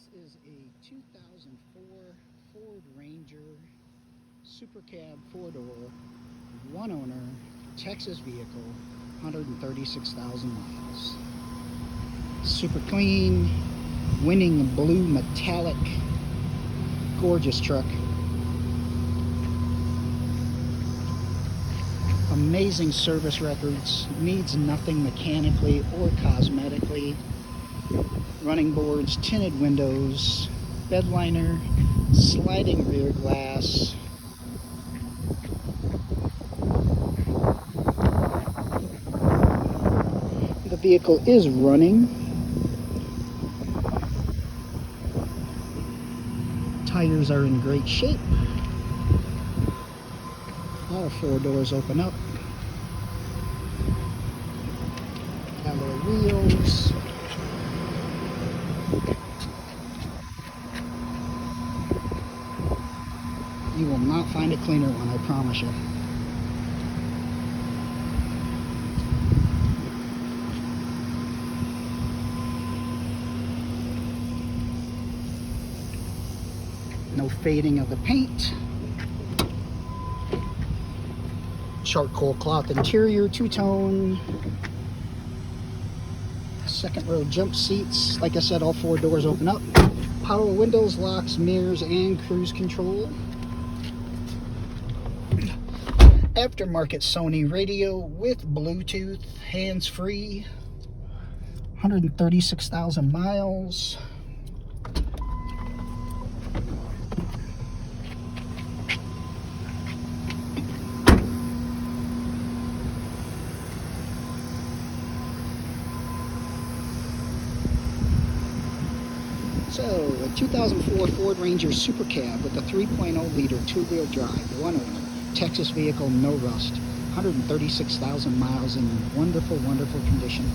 This is a 2004 Ford Ranger Super Cab 4-door, one owner, Texas vehicle, 136,000 miles. Super clean, winning blue metallic, gorgeous truck. Amazing service records, needs nothing mechanically or cosmetically. Running boards, tinted windows, bed liner, sliding rear glass. The vehicle is running. Tires are in great shape. All four doors open up. Alloy wheels. You will not find a cleaner one, I promise you. No fading of the paint. Charcoal cloth interior, two-tone. Second row jump seats. Like I said, all four doors open up. Power windows, locks, mirrors, and cruise control. Aftermarket Sony radio with Bluetooth, hands-free. 136,000 miles. So, a 2004 Ford Ranger Super Cab with a 3.0 liter two-wheel drive, one owner, Texas vehicle, no rust, 136,000 miles in wonderful, wonderful condition.